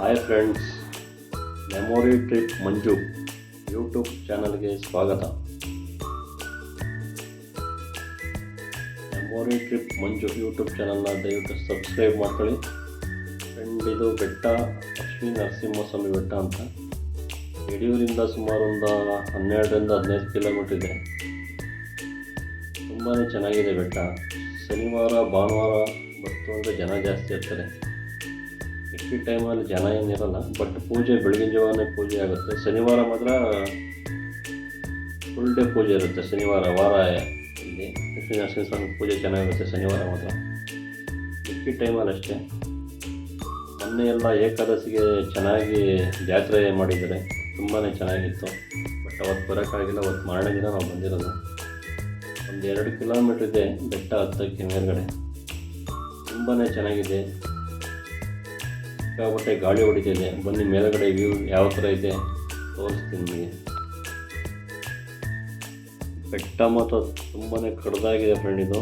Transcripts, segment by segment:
Hi friends, memory trip ಮಂಜು YouTube ಚಾನಲ್ಗೆ ಸ್ವಾಗತ. Memory trip ಮಂಜು YouTube ಚಾನಲ್ನ ದಯವಿಟ್ಟು ಸಬ್ಸ್ಕ್ರೈಬ್ ಮಾಡ್ಕೊಳ್ಳಿ. ಫ್ರೆಂಡ್, ಇದು ಬೆಟ್ಟ ಲಕ್ಷ್ಮೀ ನರಸಿಂಹಸ್ವಾಮಿ ಬೆಟ್ಟ ಅಂತ. ಯಡಿಯೂರಿಂದ ಸುಮಾರು ಒಂದು 12-15 ಕಿಲೋಮೀಟರ್ ಇದೆ. ತುಂಬಾ ಚೆನ್ನಾಗಿದೆ ಬೆಟ್ಟ. ಶನಿವಾರ ಭಾನುವಾರ ಬರ್ತು ಅಂದರೆ ಜನ ಜಾಸ್ತಿ ಇರ್ತಾರೆ. ಈ ಟೈಮಲ್ಲಿ ಜನ ಏನಿರಲ್ಲ, ಬಟ್ ಪೂಜೆ ಬೆಳಗಿನ ಜಾವನೇ ಪೂಜೆ ಆಗುತ್ತೆ. ಶನಿವಾರ ಮಾತ್ರ ಫುಲ್ ಡೇ ಪೂಜೆ ಇರುತ್ತೆ. ಶನಿವಾರ ವಾರ ಇಲ್ಲಿ ಲಕ್ಷ್ಮೀ ನರಸಿಂಹಸ್ವಾಮಿ ಪೂಜೆ ಚೆನ್ನಾಗಿರುತ್ತೆ ಶನಿವಾರ ಮಾತ್ರ. ಮಿಕ್ಕಿ ಟೈಮಲ್ಲಿ ಅಷ್ಟೇ. ಮೊನ್ನೆ ಎಲ್ಲ ಏಕಾದಶಿಗೆ ಚೆನ್ನಾಗಿ ಜಾತ್ರೆ ಮಾಡಿದ್ದಾರೆ, ತುಂಬಾ ಚೆನ್ನಾಗಿತ್ತು. ಬಟ್ ಅವತ್ತು ಬರೋಕ್ಕಾಗಿಲ್ಲ. ಅವತ್ತು ಮಾರನೇ ದಿನ ನಾವು ಬಂದಿರೋದು. ಒಂದು 2 ಕಿಲೋಮೀಟ್ರ್ ಇದೆ ಬೆಟ್ಟ ಹತ್ತಕ್ಕೆ ಮೇಲ್ಗಡೆ. ತುಂಬಾ ಚೆನ್ನಾಗಿದೆ. ಸಿಕ್ಕಾಪಟ್ಟೆ ಗಾಳಿ ಹೊಡಿತಿದೆ. ಬನ್ನಿ ಮೇಲ್ಗಡೆ ವ್ಯೂ ಯಾವ ಥರ ಇದೆ ತೋರಿಸ್ತೀನಿ ನಿಮಗೆ. ಬೆಟ್ಟ ಮಾತ್ರ ತುಂಬಾ ಕಡ್ದಾಗಿದೆ ಫ್ರೆಂಡ್. ಇದು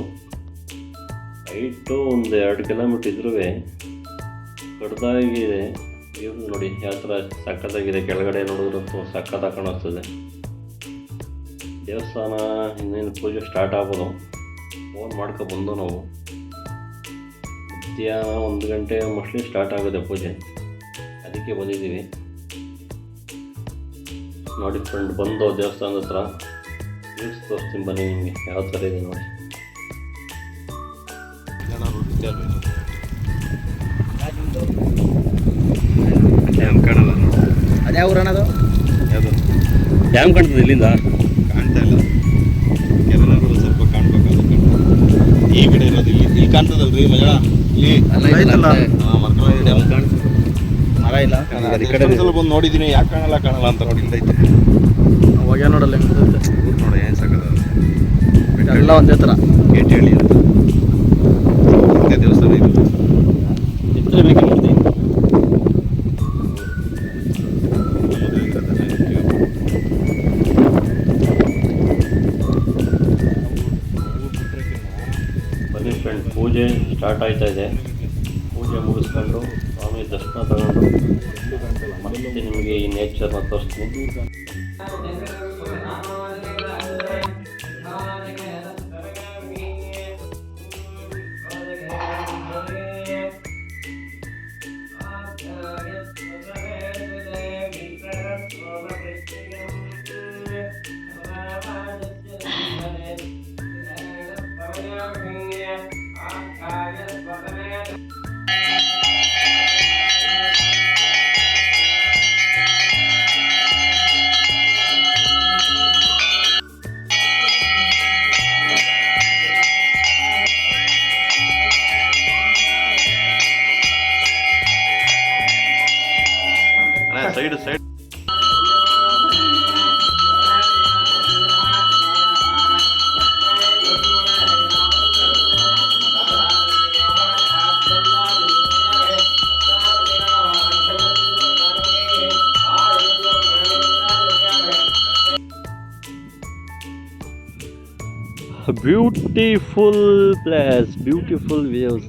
ಹೈಟು ಒಂದು 2 ಕಿಲೋಮೀಟ್ರ್ ಇದ್ರೂ ಕಡ್ದಾಗಿದೆ. ವ್ಯೂ ನೋಡಿ ಯಾವ ಥರ ಸಕ್ಕತ್ತಾಗಿದೆ. ಕೆಳಗಡೆ ನೋಡಿದ್ರು ಸಕ್ಕತ್ತಾಗಿ ಕಾಣಿಸ್ತದೆ. ದೇವಸ್ಥಾನ ಇನ್ನೇನು ಪೂಜೆ ಸ್ಟಾರ್ಟ್ ಆಗ್ಬೋದು. ಫೋನ್ ಮಾಡ್ಕೊಬಂದು ನಾವು ಮಧ್ಯಾಹ್ನ 1 ಗಂಟೆ ಮೋಸ್ಟ್ಲಿ ಸ್ಟಾರ್ಟ್ ಆಗುತ್ತೆ ಪೂಜೆ. ಅದಕ್ಕೆ ಬಂದಿದ್ದೀವಿ. ನೋಡಿ ಫ್ರೆಂಡ್, ಬಂದು ದೇವಸ್ಥಾನದ ಹತ್ರ ವ್ಯೂಸ್ ತೋರಿಸ್ತೀನಿ ಬನ್ನಿ ನಿಮಗೆ ಯಾವ ಥರ ಇದೆ ನೋಡಿ. ಕಾಣಲ್ಲ ಅದ್ಯಾವ ಊರಣ್ಣದು? ಯಾವುದು ಡ್ಯಾಮ್ ಕಾಣ್ತದೆ? ಇಲ್ಲಿಂದ ಕಾಣ್ತಾ ಇಲ್ಲ. ಕೆರೆನವರು ಸ್ವಲ್ಪ ಕಾಣ್ಬೇಕು. ಈ ಕಡೆ ಇರೋದು ಇಲ್ಲಿ ಕಾಣ್ತದಲ್ರಿ ಮಜ. ಇಲ್ಲಿ ಮರ ಇಲ್ಲ. ಸಲ ಬಂದು ನೋಡಿದ್ದೀನಿ. ಯಾಕೆ ಕಾಣಲ್ಲ ಅಂತ ನೋಡಿ. ಇಲ್ಲೈತೆ ಅವಾಗ ನೋಡಲ್ಲ ಹೆಂಗೆ ಊರು ನೋಡ ಏನು ಸಾಕದ. ಎಲ್ಲ ಒಂದೇ ಥರ ಕೇಟಿ ಹೇಳಿ ದೇವಸ್ಥಾನ ಇದು. ಚಿತ್ರ ಬೇಕಿರುತ್ತೆ. ಬನ್ನಿ ಫ್ರೆಂಡ್, ಪೂಜೆ ಸ್ಟಾರ್ಟ್ ಆಯ್ತಾ ಇದೆ. ಪೂಜೆ ಮುಗಿಸ್ಕೊಂಡು ಸ್ವಾಮಿ ದರ್ಶನ ತಗೊಂಡು ಮತ್ತೆ ನಿಮಗೆ ಈ ನೇಚರ್ನ ತೋರಿಸ್ತೀನಿ. Side beautiful place, beautiful views.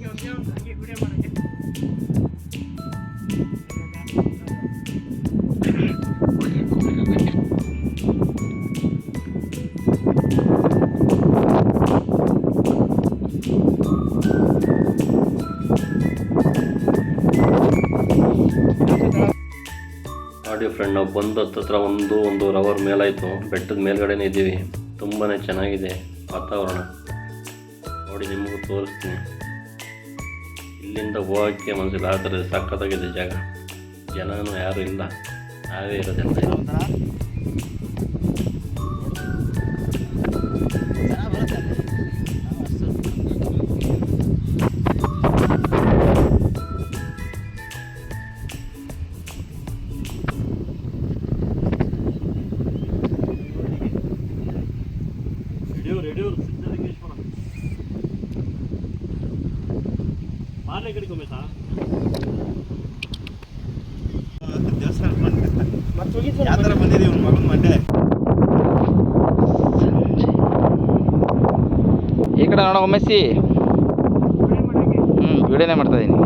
ನೋಡಿ ಫ್ರೆಂಡ್, ನಾವು ಬಂದು ಹತ್ತತ್ರ 1-1.5 ಅವರ್ ಮೇಲಾಯಿತು. ಬೆಟ್ಟದ ಮೇಲ್ಗಡೆನೇ ಇದ್ದೀವಿ. ತುಂಬಾ ಚೆನ್ನಾಗಿದೆ ವಾತಾವರಣ. ನೋಡಿ ನಿಮಗೂ ತೋರಿಸ್ತೀನಿ. ಇಲ್ಲಿಂದ ಹೋಗೋಕ್ಕೆ ಮನಸ್ಸಿಲ್ಲ, ಆ ಥರ ಸಖತ್ತಾಗಿದೆ ಜಾಗ. ಜನನೂ ಯಾರೂ ಇಲ್ಲ, ನಾವೇ ಇರೋದೆಲ್ಲ. ರೆಡಿಯೂರು ಸಿದ್ಧಲಿಂಗೇಶ್ವರ ಮಾರನೇ ಕಡೆಗೆ ಒಮ್ಮೆ ದೇವಸ್ಥಾನ ಯಾವ ಥರ ಬಂದಿದ್ದೀವಿ ಒಂದು ಮಗನ ಮಂಡ್ಯ. ಈ ಕಡೆ ನೋಡೋ ಒಮ್ಮೆಸಿ. ವಿಡಿಯೋನೇ ಮಾಡ್ತಾಯಿದ್ದೀನಿ.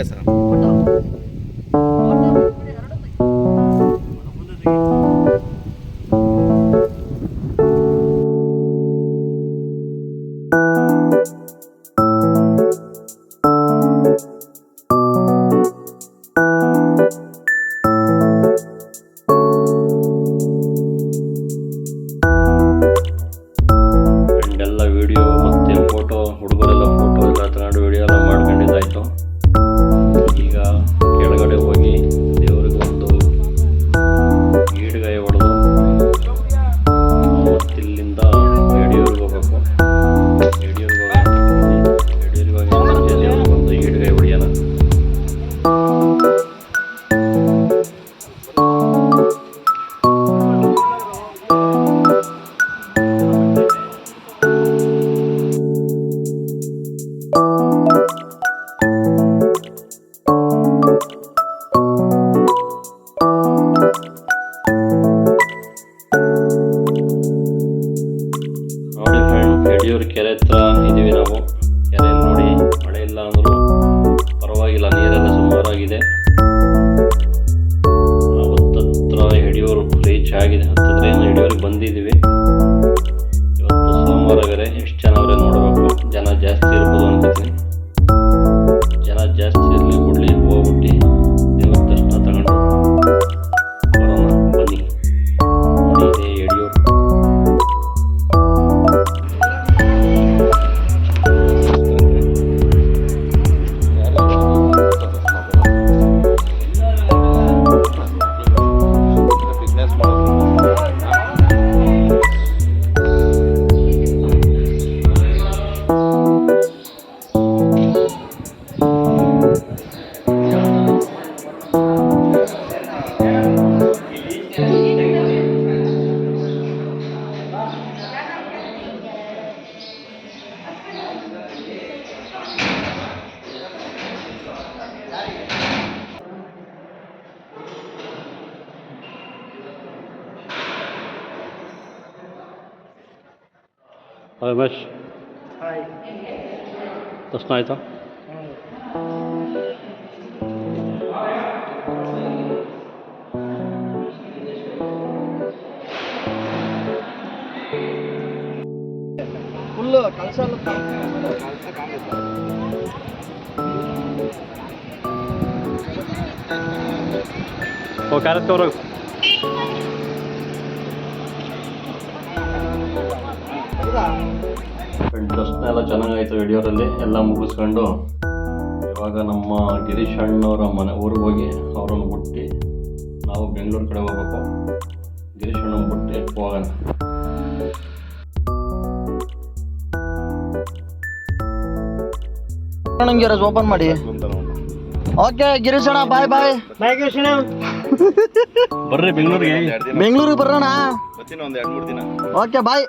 ಸರ್. ಎಲ್ಲ ವಿಡಿಯೋ ಮತ್ತು ಫೋಟೋ, ಹುಡುಗರೆಲ್ಲ ಫೋಟೋ ಎಲ್ಲ ತಗೊಂಡು ವಿಡಿಯೋ ಎಲ್ಲ ಮಾಡ್ಕೊಂಡಿದ್ದಾಯಿತು. ಈಗ ಕೆಳಗಡೆ ಹೋಗಿ ದೇವರಿಗೆ ಒಂದು ಈಡ್ಗಾಯಿ ಹೊಡೆದು ಮತ್ತಿಲ್ಲಿಂದ ಯಡಿಯೂರಿಗೆ ಹೋಗ್ಬೇಕು. ಯಡಿಯೂರಿಗೆ ಹೋಗಿ ಸಂಜೆ ದೇವ್ರಿಗೆ ಒಂದು ಈಡ್ಗಾಯಿ ಹೊಡೆಯೋಣ. ನೋಡಿ ಫ್ರೆಂಡ್, ಯಡಿಯೂರು ಕೆರೆ ಹತ್ರ ಇದ್ದೀವಿ ನಾವು. ಕೆರೆಯಲ್ಲಿ ನೋಡಿ, ಮಳೆ ಇಲ್ಲ ಅಂದರೂ ಪರವಾಗಿಲ್ಲ, ನೀರೆಲ್ಲ ಸುಮಾರಾಗಿದೆ. ಹತ್ತತ್ರ ಯಡಿಯೂರು ರೀಚ್ ಆಗಿದೆ. ಹತ್ತತ್ರ ಏನೋ ಯಡಿಯೂರಿಗೆ ಬಂದಿದ್ದೀವಿ. ಇವತ್ತು ಸೋಮವಾರ ಬೇರೆ, ಎಷ್ಟು ಜನ ಅವರೇ ನೋಡಬೇಕು. ಜನ ಜಾಸ್ತಿ ಇರ್ಬೋದು ಅನ್ಕೋತೀನಿ. ಜನ ಜಾಸ್ತಿ ಇರಲಿ ಬಿಡಲಿ, ಹೋಗ್ಬಿಟ್ಟು ದೇವರ ದರ್ಶನ ತಗೊಂಡು ಬರೋಣ ಬನ್ನಿ. ನೋಡಿ, ಇದೆ ಯಡಿಯೂರು. ರಮೇಶ್, ದರ್ಶನ ಆಯ್ತಾ? ಫುಲ್ಲು ಕಳಸ ಓ ಕ್ಯಾರೆಟ್ ಅವ್ರ ದರ್ಶನ ಎಲ್ಲ ಚೆನ್ನಾಗಾಯಿತು. ಯಡಿಯೂರಲ್ಲಿ ಎಲ್ಲ ಮುಗಿಸ್ಕೊಂಡು ಇವಾಗ ನಮ್ಮ ಗಿರೀಶ್ ಅಣ್ಣವರ ಮನೆ ಊರಿಗೆ ಹೋಗಿ ಅವರನ್ನು ಬಿಟ್ಟು ನಾವು ಬೆಂಗಳೂರು ಕಡೆ ಹೋಗ್ಬೇಕು. ಗಿರೀಶ್ ಅಣ್ಣನ ಬಿಟ್ಟು ಹೋಗೋಣ. ಓಪನ್ ಮಾಡಿ. ಓಕೆ ಗಿರೀಶ್ ಅಣ್ಣ, ಬಾಯ್ ಬಾಯ್. ಬರ್ರಿ ಬೆಂಗಳೂರಿಗೆ. ಬೆಂಗಳೂರಿಗೆ ಬರೋಣ. ಬರ್ತೀನಿ ಒಂದು 2-3 ದಿನ. ಓಕೆ ಬಾಯ್.